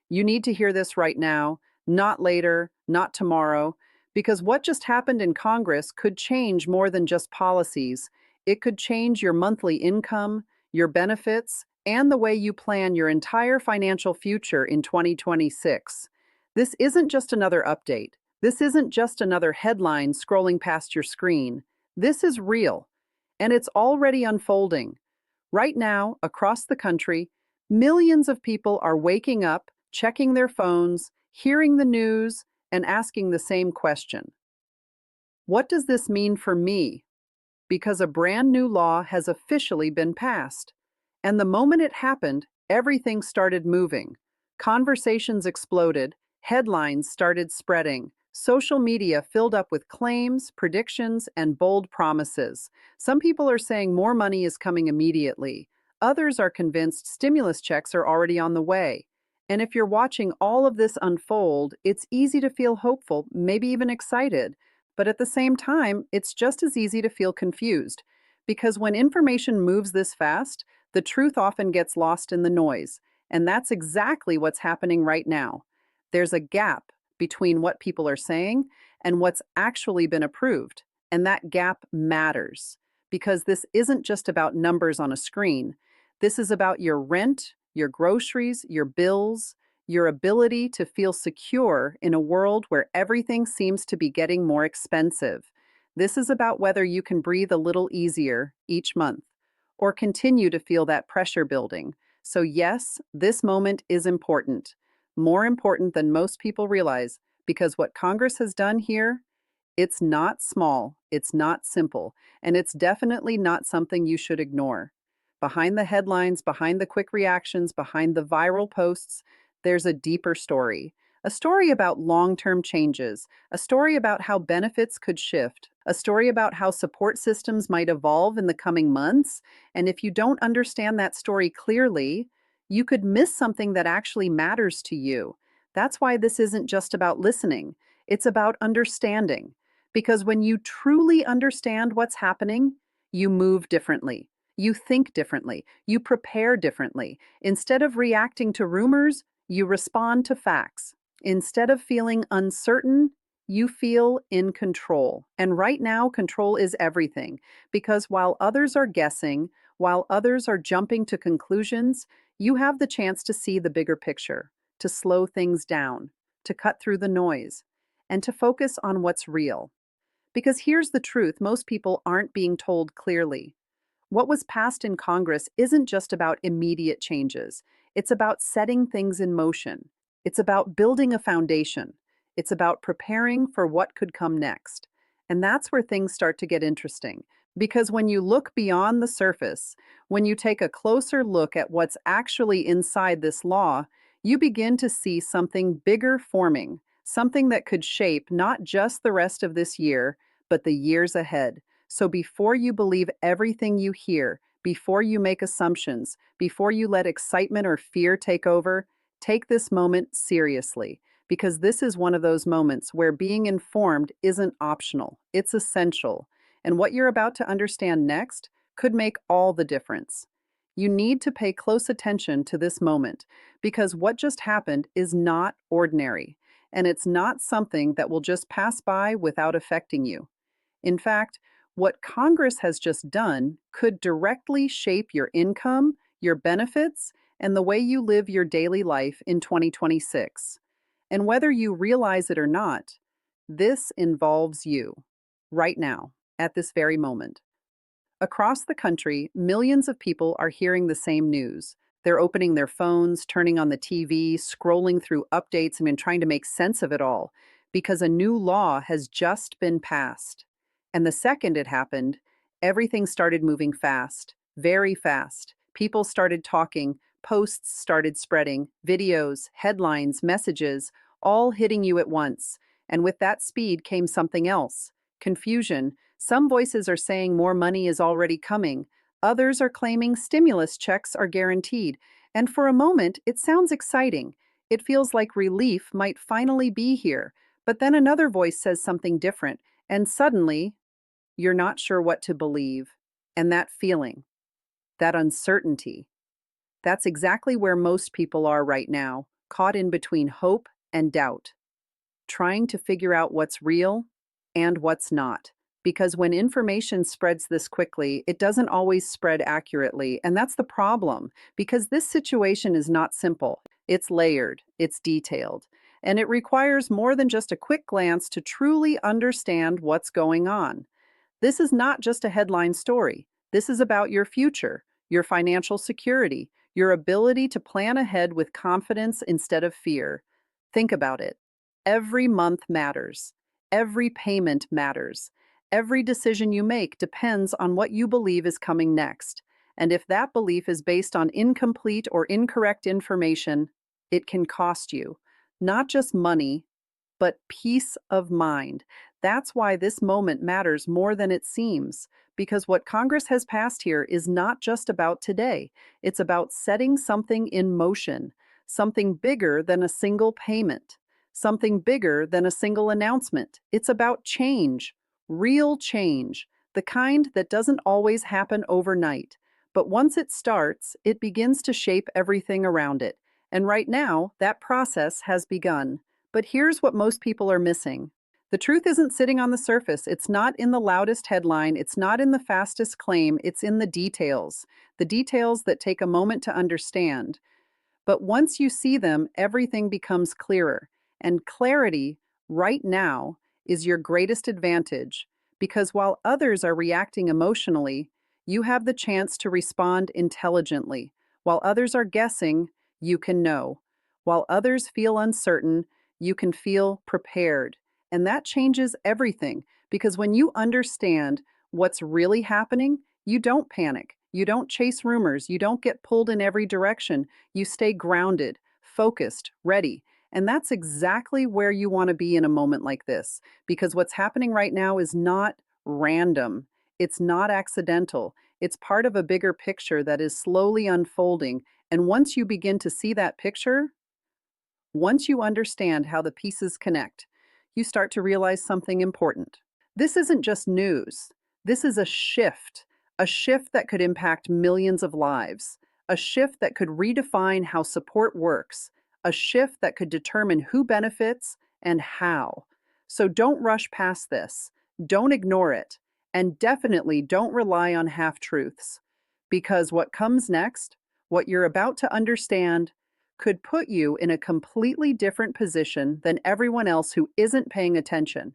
You need to hear this right now, not later, not tomorrow, because what just happened in Congress could change more than just policies. It could change your monthly income, your benefits, and the way you plan your entire financial future in 2026. This isn't just another update. This isn't just another headline scrolling past your screen. This is real, and it's already unfolding. Right now, across the country, millions of people are waking up, checking their phones, hearing the news, and asking the same question. What does this mean for me? Because a brand new law has officially been passed. And the moment it happened, everything started moving. Conversations exploded, headlines started spreading, social media filled up with claims, predictions, and bold promises. Some people are saying more money is coming immediately. Others are convinced stimulus checks are already on the way. And if you're watching all of this unfold, it's easy to feel hopeful, maybe even excited. But at the same time, it's just as easy to feel confused. Because when information moves this fast, the truth often gets lost in the noise. And that's exactly what's happening right now. There's a gap between what people are saying and what's actually been approved. And that gap matters because this isn't just about numbers on a screen. This is about your rent, your groceries, your bills, your ability to feel secure in a world where everything seems to be getting more expensive. This is about whether you can breathe a little easier each month or continue to feel that pressure building. So, yes, this moment is important, more important than most people realize, because what Congress has done here, it's not small, it's not simple, and it's definitely not something you should ignore. Behind the headlines, behind the quick reactions, behind the viral posts, there's a deeper story. A story about long term changes, a story about how benefits could shift, a story about how support systems might evolve in the coming months. And if you don't understand that story clearly, you could miss something that actually matters to you. That's why this isn't just about listening, it's about understanding. Because when you truly understand what's happening, you move differently. You think differently. You prepare differently. Instead of reacting to rumors, you respond to facts. Instead of feeling uncertain, you feel in control. And right now, control is everything. Because while others are guessing, while others are jumping to conclusions, you have the chance to see the bigger picture, to slow things down, to cut through the noise, and to focus on what's real. Because here's the truth, most people aren't being told clearly. What was passed in Congress isn't just about immediate changes. It's about setting things in motion. It's about building a foundation. It's about preparing for what could come next. And that's where things start to get interesting. Because when you look beyond the surface, when you take a closer look at what's actually inside this law, you begin to see something bigger forming, something that could shape not just the rest of this year, but the years ahead. So before you believe everything you hear, before you make assumptions, before you let excitement or fear take over, take this moment seriously, because this is one of those moments where being informed isn't optional, it's essential. And what you're about to understand next could make all the difference. You need to pay close attention to this moment, because what just happened is not ordinary, and it's not something that will just pass by without affecting you. In fact, what Congress has just done could directly shape your income, your benefits, and the way you live your daily life in 2026. And whether you realize it or not, this involves you, right now, at this very moment. Across the country, millions of people are hearing the same news. They're opening their phones, turning on the TV, scrolling through updates, trying to make sense of it all, because a new law has just been passed. And the second it happened, everything started moving fast, very fast. People started talking, posts started spreading, videos, headlines, messages, all hitting you at once. And with that speed came something else: confusion. Some voices are saying more money is already coming. Others are claiming stimulus checks are guaranteed. And for a moment, it sounds exciting. It feels like relief might finally be here. But then another voice says something different. And suddenly, you're not sure what to believe. And that feeling, that uncertainty, that's exactly where most people are right now. caught in between hope and doubt, trying to figure out what's real and what's not. Because when information spreads this quickly, it doesn't always spread accurately. And that's the problem, because this situation is not simple. It's layered, it's detailed, and it requires more than just a quick glance to truly understand what's going on. This is not just a headline story. This is about your future, your financial security, your ability to plan ahead with confidence instead of fear. Think about it. Every month matters. Every payment matters. Every decision you make depends on what you believe is coming next. And if that belief is based on incomplete or incorrect information, it can cost you not just money, but peace of mind. That's why this moment matters more than it seems, because what Congress has passed here is not just about today. It's about setting something in motion, something bigger than a single payment, something bigger than a single announcement. It's about change, real change, the kind that doesn't always happen overnight. But once it starts, it begins to shape everything around it. And right now, that process has begun. But here's what most people are missing. The truth isn't sitting on the surface. It's not in the loudest headline. It's not in the fastest claim. It's in the details that take a moment to understand. But once you see them, everything becomes clearer. And clarity, right now, is your greatest advantage, because while others are reacting emotionally, you have the chance to respond intelligently. While others are guessing, you can know. While others feel uncertain, you can feel prepared. And that changes everything, because when you understand what's really happening, you don't panic. You don't chase rumors. You don't get pulled in every direction. You stay grounded, focused, ready. And that's exactly where you want to be in a moment like this, because what's happening right now is not random. It's not accidental. It's part of a bigger picture that is slowly unfolding. And once you begin to see that picture, once you understand how the pieces connect, you start to realize something important. This isn't just news. This is a shift that could impact millions of lives, a shift that could redefine how support works, a shift that could determine who benefits and how. So don't rush past this. Don't ignore it. And definitely don't rely on half-truths. Because what comes next, what you're about to understand, could put you in a completely different position than everyone else who isn't paying attention.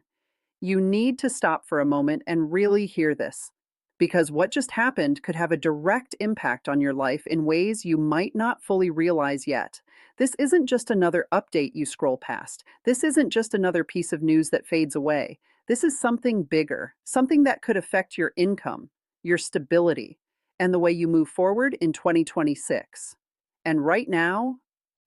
You need to stop for a moment and really hear this, because what just happened could have a direct impact on your life in ways you might not fully realize yet. This isn't just another update you scroll past. This isn't just another piece of news that fades away. This is something bigger, something that could affect your income, your stability, and the way you move forward in 2026. And right now,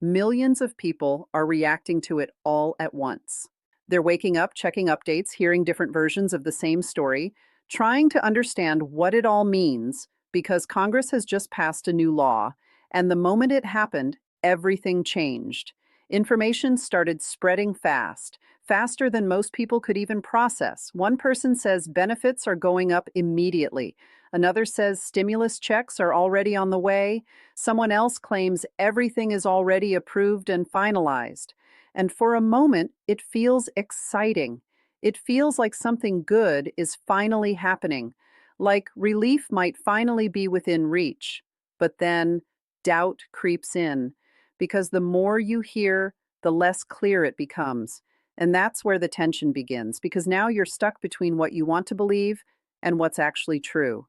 millions of people are reacting to it all at once. They're waking up, checking updates, hearing different versions of the same story, trying to understand what it all means, because Congress has just passed a new law, and the moment it happened, everything changed. Information started spreading fast, faster than most people could even process. One person says benefits are going up immediately. Another says stimulus checks are already on the way. Someone else claims everything is already approved and finalized. And for a moment, it feels exciting. It feels like something good is finally happening, like relief might finally be within reach. But then doubt creeps in, because the more you hear, the less clear it becomes. And that's where the tension begins, because now you're stuck between what you want to believe and what's actually true.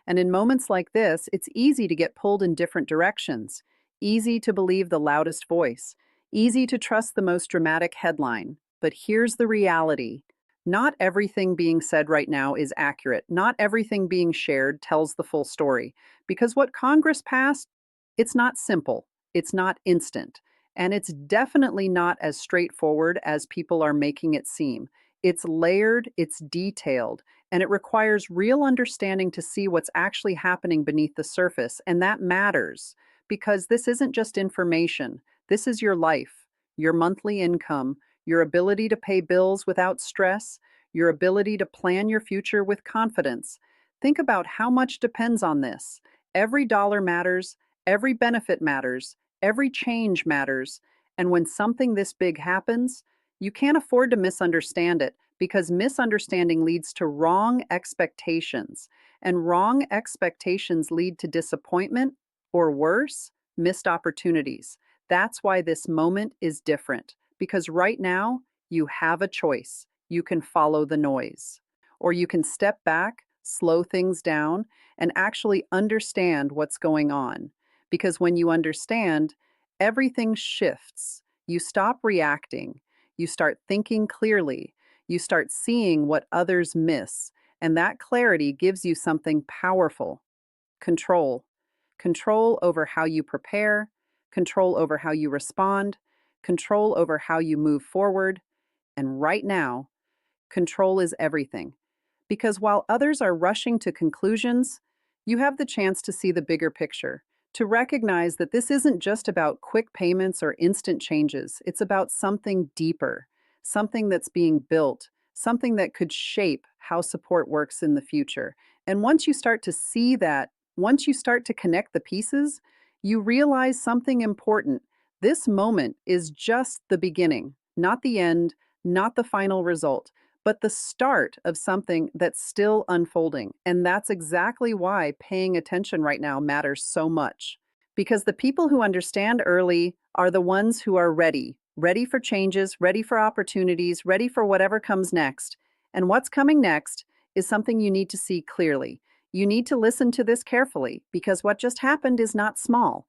And in moments like this, it's easy to get pulled in different directions, easy to believe the loudest voice, easy to trust the most dramatic headline. But here's the reality. Not everything being said right now is accurate. Not everything being shared tells the full story. Because what Congress passed, it's not simple, it's not instant, and it's definitely not as straightforward as people are making it seem. It's layered, it's detailed, and it requires real understanding to see what's actually happening beneath the surface, and that matters, because this isn't just information. This is your life, your monthly income, your ability to pay bills without stress, your ability to plan your future with confidence. Think about how much depends on this. Every dollar matters, every benefit matters, every change matters. And when something this big happens, you can't afford to misunderstand it because misunderstanding leads to wrong expectations. And wrong expectations lead to disappointment or worse, missed opportunities. That's why this moment is different because right now you have a choice. You can follow the noise, or you can step back, slow things down, and actually understand what's going on. Because when you understand, everything shifts. You stop reacting. You start thinking clearly. You start seeing what others miss. And that clarity gives you something powerful: control. Control over how you prepare, control over how you respond, control over how you move forward. And right now, control is everything. Because while others are rushing to conclusions, you have the chance to see the bigger picture, to recognize that this isn't just about quick payments or instant changes. It's about something deeper, something that's being built, something that could shape how support works in the future. And once you start to see that, once you start to connect the pieces, you realize something important. This moment is just the beginning, not the end, not the final result, but the start of something that's still unfolding. And that's exactly why paying attention right now matters so much. Because the people who understand early are the ones who are ready, ready for changes, ready for opportunities, ready for whatever comes next. And what's coming next is something you need to see clearly. You need to listen to this carefully because what just happened is not small,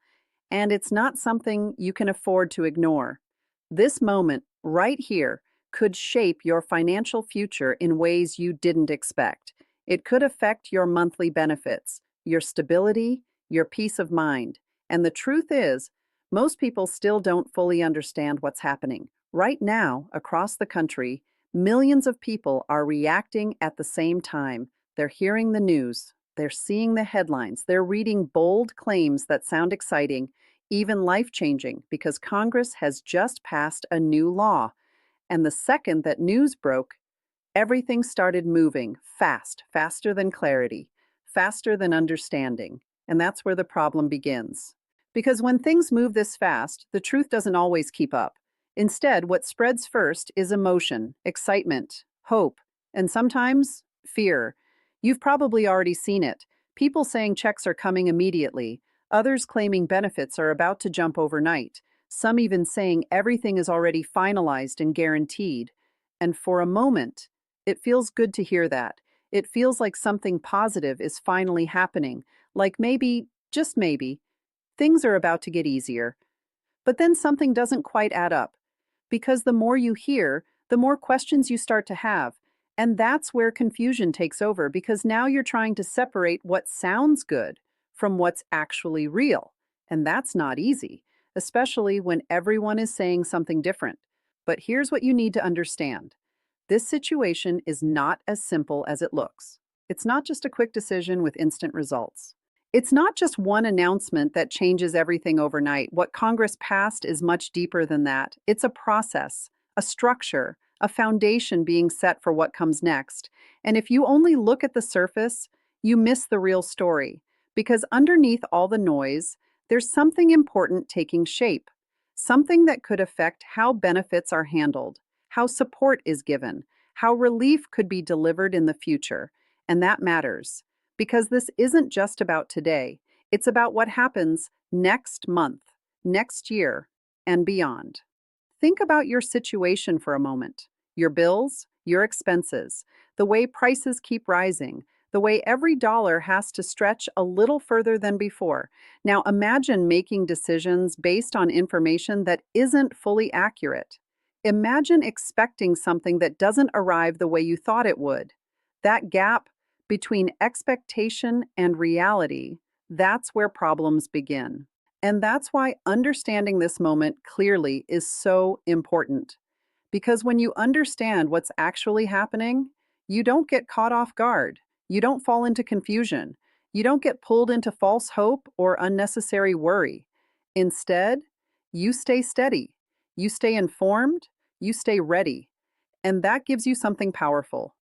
and it's not something you can afford to ignore. This moment, right here, could shape your financial future in ways you didn't expect. It could affect your monthly benefits, your stability, your peace of mind. And the truth is, most people still don't fully understand what's happening. Right now, across the country, millions of people are reacting at the same time. They're hearing the news, they're seeing the headlines, they're reading bold claims that sound exciting, even life-changing, because Congress has just passed a new law. And the second that news broke, everything started moving fast, faster than clarity, faster than understanding. And that's where the problem begins. Because when things move this fast, the truth doesn't always keep up. Instead, what spreads first is emotion, excitement, hope, and sometimes fear. You've probably already seen it. People saying checks are coming immediately, others claiming benefits are about to jump overnight, some even saying everything is already finalized and guaranteed. And for a moment, it feels good to hear that. It feels like something positive is finally happening, like maybe, just maybe, things are about to get easier. But then something doesn't quite add up, because the more you hear, the more questions you start to have. And that's where confusion takes over, because now you're trying to separate what sounds good from what's actually real. And that's not easy, especially when everyone is saying something different. But here's what you need to understand: this situation is not as simple as it looks. It's not just a quick decision with instant results. It's not just one announcement that changes everything overnight. What Congress passed is much deeper than that. It's a process, a structure, a foundation being set for what comes next. And if you only look at the surface, you miss the real story. Because underneath all the noise, there's something important taking shape, something that could affect how benefits are handled, how support is given, how relief could be delivered in the future. And that matters. Because this isn't just about today, it's about what happens next month, next year, and beyond. Think about your situation for a moment: your bills, your expenses, the way prices keep rising, the way every dollar has to stretch a little further than before. Now imagine making decisions based on information that isn't fully accurate. Imagine expecting something that doesn't arrive the way you thought it would. That gap between expectation and reality, that's where problems begin. And that's why understanding this moment clearly is so important. Because when you understand what's actually happening, you don't get caught off guard. You don't fall into confusion. You don't get pulled into false hope or unnecessary worry. Instead, you stay steady. You stay informed. You stay ready. And that gives you something powerful: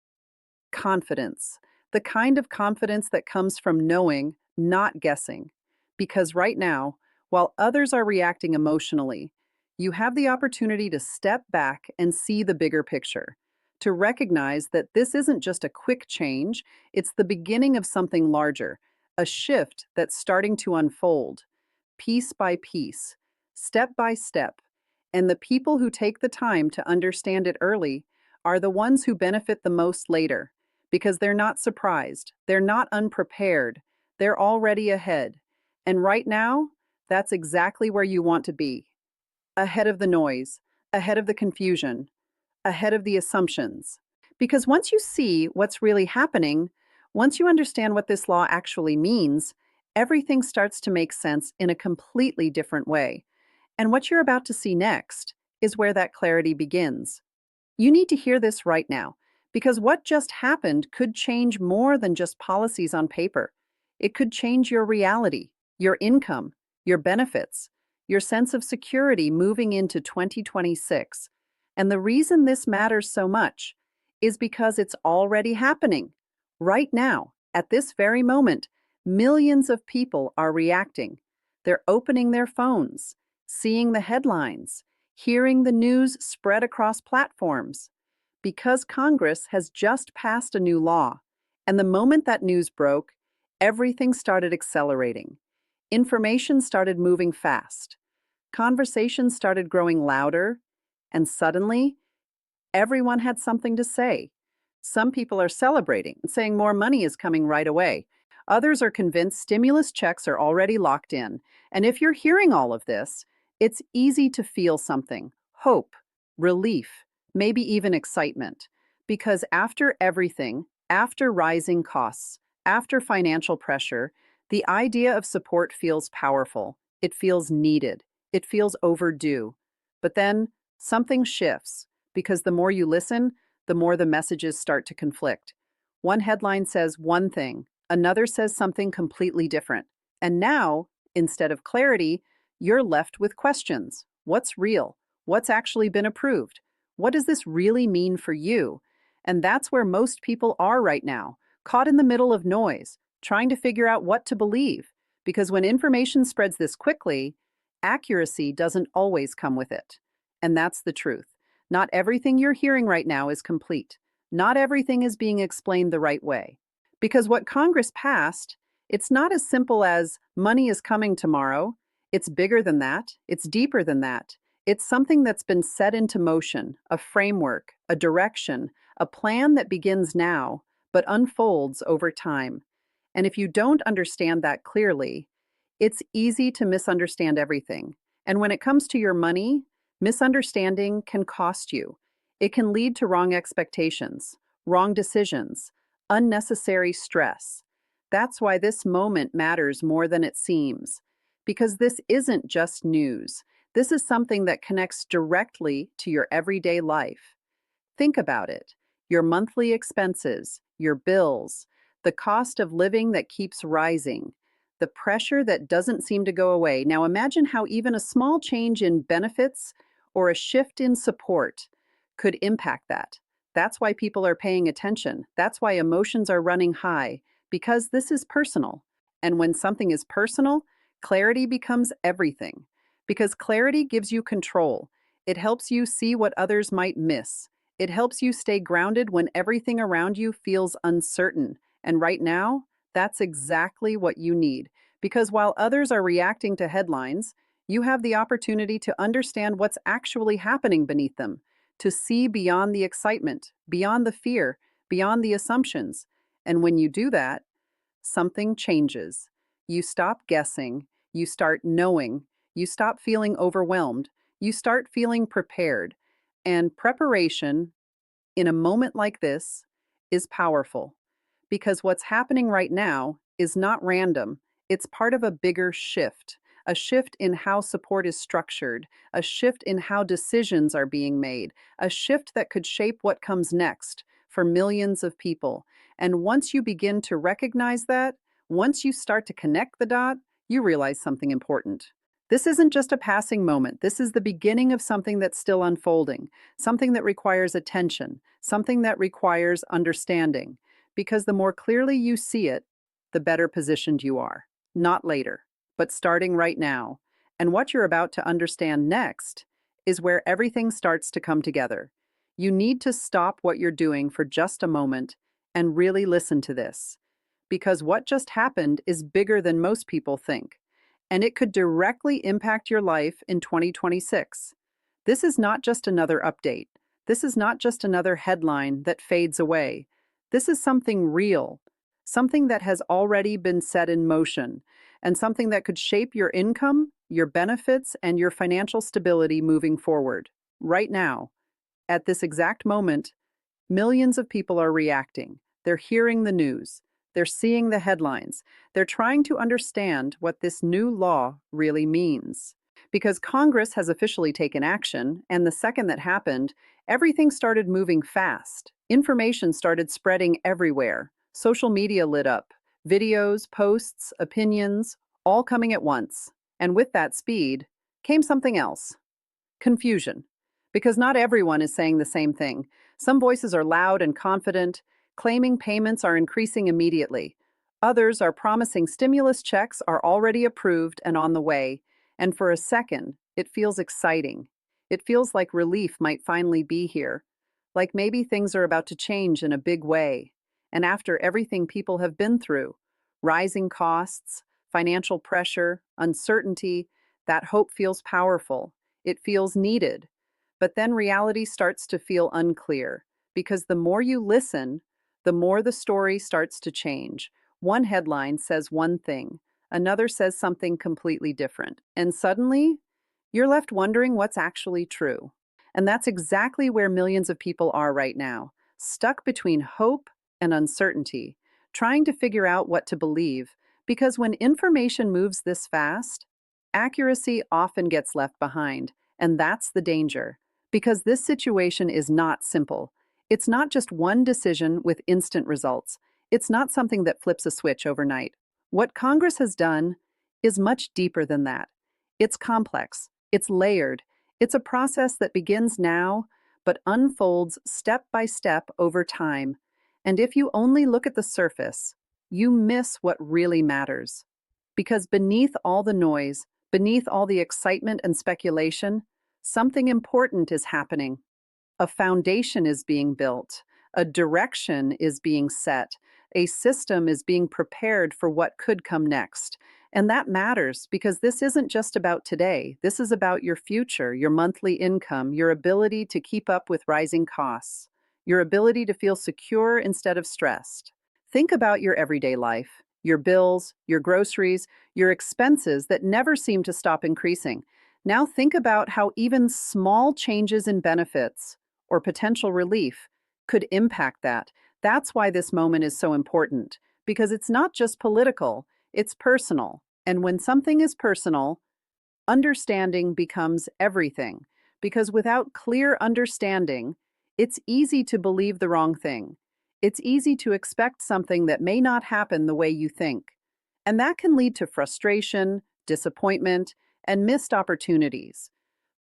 confidence. The kind of confidence that comes from knowing, not guessing. Because right now, while others are reacting emotionally, You have the opportunity to step back and see the bigger picture, to recognize that this isn't just a quick change, it's the beginning of something larger, a shift that's starting to unfold, piece by piece, step by step. And the people who take the time to understand it early are the ones who benefit the most later, because they're not surprised, they're not unprepared, they're already ahead. And right now, that's exactly where you want to be, ahead of the noise, ahead of the confusion, ahead of the assumptions. Because once you see what's really happening, once you understand what this law actually means, everything starts to make sense in a completely different way. And what you're about to see next is where that clarity begins. You need to hear this right now, because what just happened could change more than just policies on paper. It could change your reality, your income, your benefits, your sense of security moving into 2026. And the reason this matters so much is because it's already happening. Right now, at this very moment, millions of people are reacting. They're opening their phones, seeing the headlines, hearing the news spread across platforms. Because Congress has just passed a new law, and the moment that news broke, everything started accelerating. Information started moving fast. Conversations started growing louder, and suddenly, everyone had something to say. Some people are celebrating, saying more money is coming right away. Others are convinced stimulus checks are already locked in. And if you're hearing all of this, it's easy to feel something: hope, relief, maybe even excitement. Because after everything, after rising costs, after financial pressure, the idea of support feels powerful. It feels needed. It feels overdue. But then something shifts, because the more you listen, the more the messages start to conflict. One headline says one thing, another says something completely different. And now, instead of clarity, you're left with questions. What's real? What's actually been approved? What does this really mean for you? And that's where most people are right now, caught in the middle of noise, trying to figure out what to believe. Because when information spreads this quickly, accuracy doesn't always come with it. And that's the truth. Not everything you're hearing right now is complete. Not everything is being explained the right way. Because what Congress passed, it's not as simple as money is coming tomorrow. It's bigger than that. It's deeper than that. It's something that's been set into motion, a framework, a direction, a plan that begins now, but unfolds over time. And if you don't understand that clearly, it's easy to misunderstand everything. And when it comes to your money, misunderstanding can cost you. It can lead to wrong expectations, wrong decisions, unnecessary stress. That's why this moment matters more than it seems. Because this isn't just news. This is something that connects directly to your everyday life. Think about it: your monthly expenses, your bills, the cost of living that keeps rising, the pressure that doesn't seem to go away. Now imagine how even a small change in benefits or a shift in support could impact that. That's why people are paying attention. That's why emotions are running high, because this is personal. And when something is personal, clarity becomes everything. Because clarity gives you control. It helps you see what others might miss. It helps you stay grounded when everything around you feels uncertain. And right now, that's exactly what you need. Because while others are reacting to headlines, you have the opportunity to understand what's actually happening beneath them, to see beyond the excitement, beyond the fear, beyond the assumptions. And when you do that, something changes. You stop guessing, you start knowing, you stop feeling overwhelmed, you start feeling prepared. And preparation, in a moment like this, is powerful. Because what's happening right now is not random, it's part of a bigger shift. A shift in how support is structured, a shift in how decisions are being made, a shift that could shape what comes next for millions of people. And once you begin to recognize that, once you start to connect the dot, you realize something important. This isn't just a passing moment. This is the beginning of something that's still unfolding, something that requires attention, something that requires understanding. Because the more clearly you see it, the better positioned you are. Not later, but starting right now. And what you're about to understand next is where everything starts to come together. You need to stop what you're doing for just a moment and really listen to this. Because what just happened is bigger than most people think, and it could directly impact your life in 2026. This is not just another update. This is not just another headline that fades away. This is something real, something that has already been set in motion, and something that could shape your income, your benefits, and your financial stability moving forward. Right now, at this exact moment, millions of people are reacting. They're hearing the news. They're seeing the headlines. They're trying to understand what this new law really means. Because Congress has officially taken action, and the second that happened, everything started moving fast. Information started spreading everywhere. Social media lit up. Videos, posts, opinions, all coming at once. And with that speed came something else: confusion. Because not everyone is saying the same thing. Some voices are loud and confident, claiming payments are increasing immediately. Others are promising stimulus checks are already approved and on the way. And for a second, it feels exciting. It feels like relief might finally be here. Like maybe things are about to change in a big way. And after everything people have been through, rising costs, financial pressure, uncertainty, that hope feels powerful. It feels needed. But then reality starts to feel unclear, because the more you listen, the more the story starts to change. One headline says one thing, another says something completely different, and suddenly, you're left wondering what's actually true. And that's exactly where millions of people are right now, stuck between hope and uncertainty, trying to figure out what to believe, because when information moves this fast, accuracy often gets left behind, and that's the danger. Because this situation is not simple. It's not just one decision with instant results. It's not something that flips a switch overnight. What Congress has done is much deeper than that. It's complex, it's layered, it's a process that begins now, but unfolds step by step over time. And if you only look at the surface, you miss what really matters. Because beneath all the noise, beneath all the excitement and speculation, something important is happening. A foundation is being built, a direction is being set, a system is being prepared for what could come next. And that matters because this isn't just about today. This is about your future, your monthly income, your ability to keep up with rising costs, your ability to feel secure instead of stressed. Think about your everyday life, your bills, your groceries, your expenses that never seem to stop increasing. Now think about how even small changes in benefits or potential relief could impact that. That's why this moment is so important, because it's not just political, it's personal. And when something is personal, understanding becomes everything. Because without clear understanding, it's easy to believe the wrong thing. It's easy to expect something that may not happen the way you think. And that can lead to frustration, disappointment, and missed opportunities.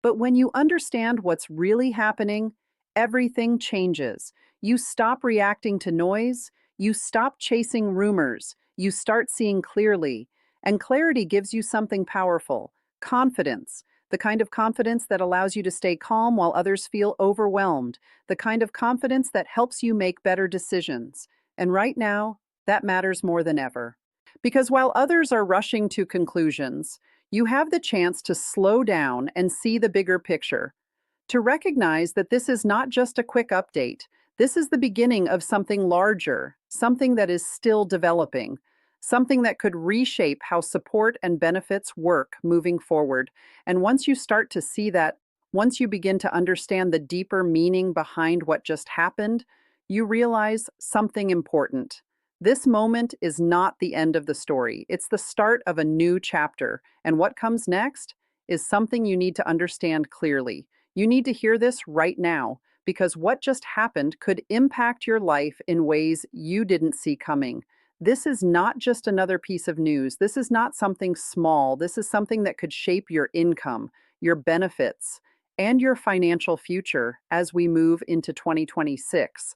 But when you understand what's really happening, everything changes. You stop reacting to noise, you stop chasing rumors, you start seeing clearly. And clarity gives you something powerful: confidence. The kind of confidence that allows you to stay calm while others feel overwhelmed. The kind of confidence that helps you make better decisions. And right now, that matters more than ever. Because while others are rushing to conclusions, you have the chance to slow down and see the bigger picture, to recognize that this is not just a quick update. This is the beginning of something larger, something that is still developing, something that could reshape how support and benefits work moving forward. And once you start to see that, once you begin to understand the deeper meaning behind what just happened, you realize something important. This moment is not the end of the story. It's the start of a new chapter. And what comes next is something you need to understand clearly. You need to hear this right now, because what just happened could impact your life in ways you didn't see coming. This is not just another piece of news. This is not something small. This is something that could shape your income, your benefits, and your financial future as we move into 2026.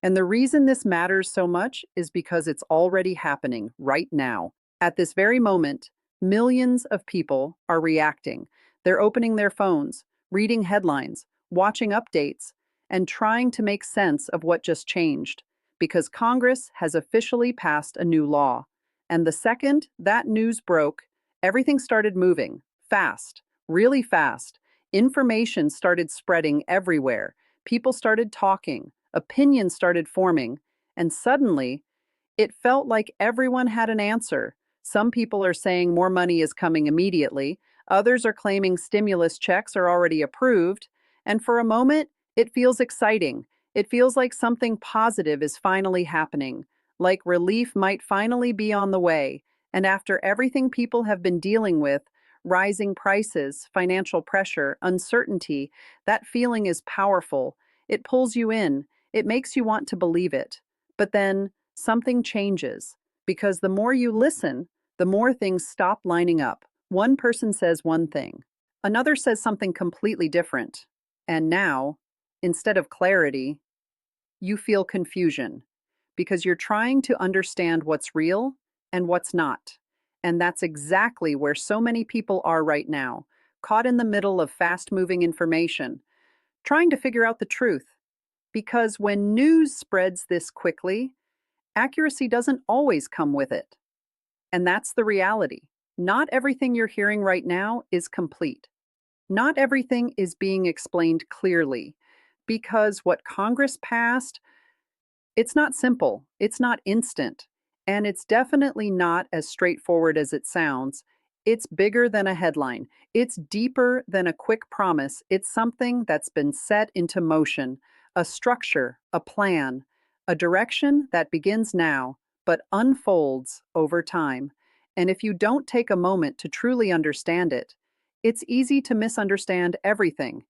And the reason this matters so much is because it's already happening right now. At this very moment, millions of people are reacting. They're opening their phones, reading headlines, watching updates, and trying to make sense of what just changed, because Congress has officially passed a new law. And the second that news broke, everything started moving fast, really fast. Information started spreading everywhere. People started talking, opinions started forming, and suddenly, it felt like everyone had an answer. Some people are saying more money is coming immediately, others are claiming stimulus checks are already approved, and for a moment, it feels exciting. It feels like something positive is finally happening, like relief might finally be on the way. And after everything people have been dealing with, rising prices, financial pressure, uncertainty, that feeling is powerful. It pulls you in, it makes you want to believe it. But then, something changes, because the more you listen, the more things stop lining up. One person says one thing, another says something completely different. And now, instead of clarity, you feel confusion, because you're trying to understand what's real and what's not. And that's exactly where so many people are right now, caught in the middle of fast moving information, trying to figure out the truth. Because when news spreads this quickly, accuracy doesn't always come with it. And that's the reality. Not everything you're hearing right now is complete. Not everything is being explained clearly, because what Congress passed, it's not simple, it's not instant, and it's definitely not as straightforward as it sounds. It's bigger than a headline. It's deeper than a quick promise. It's something that's been set into motion, a structure, a plan, a direction that begins now but unfolds over time. And if you don't take a moment to truly understand it, it's easy to misunderstand everything.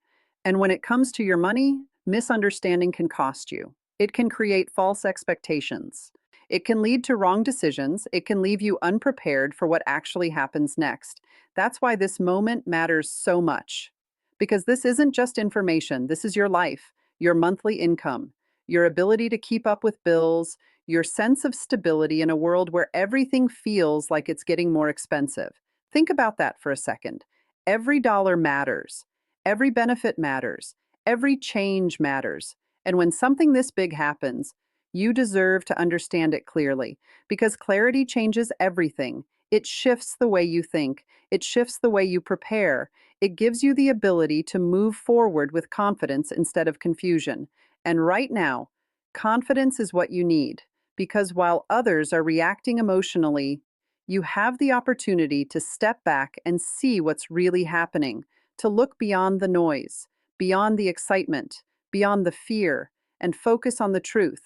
And when it comes to your money, misunderstanding can cost you. It can create false expectations. It can lead to wrong decisions. It can leave you unprepared for what actually happens next. That's why this moment matters so much. Because this isn't just information, this is your life, your monthly income, your ability to keep up with bills, your sense of stability in a world where everything feels like it's getting more expensive. Think about that for a second. Every dollar matters. Every benefit matters. Every change matters. And when something this big happens, you deserve to understand it clearly, because clarity changes everything. It shifts the way you think. It shifts the way you prepare. It gives you the ability to move forward with confidence instead of confusion. And right now, confidence is what you need, because while others are reacting emotionally, you have the opportunity to step back and see what's really happening, to look beyond the noise, beyond the excitement, beyond the fear, and focus on the truth.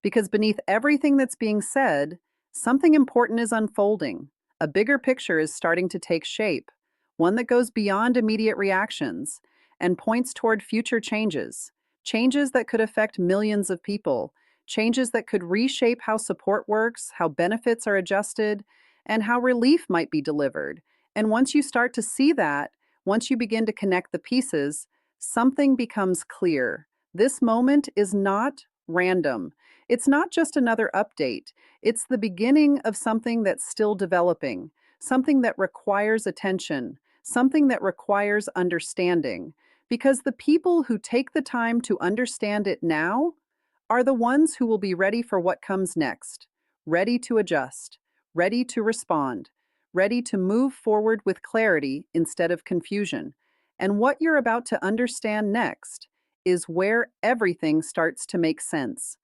Because beneath everything that's being said, something important is unfolding. A bigger picture is starting to take shape, one that goes beyond immediate reactions and points toward future changes, changes that could affect millions of people, changes that could reshape how support works, how benefits are adjusted, and how relief might be delivered. And once you start to see that, once you begin to connect the pieces, something becomes clear. This moment is not random. It's not just another update. It's the beginning of something that's still developing, something that requires attention, something that requires understanding. Because the people who take the time to understand it now are the ones who will be ready for what comes next, ready to adjust, ready to respond, ready to move forward with clarity instead of confusion. And what you're about to understand next is where everything starts to make sense.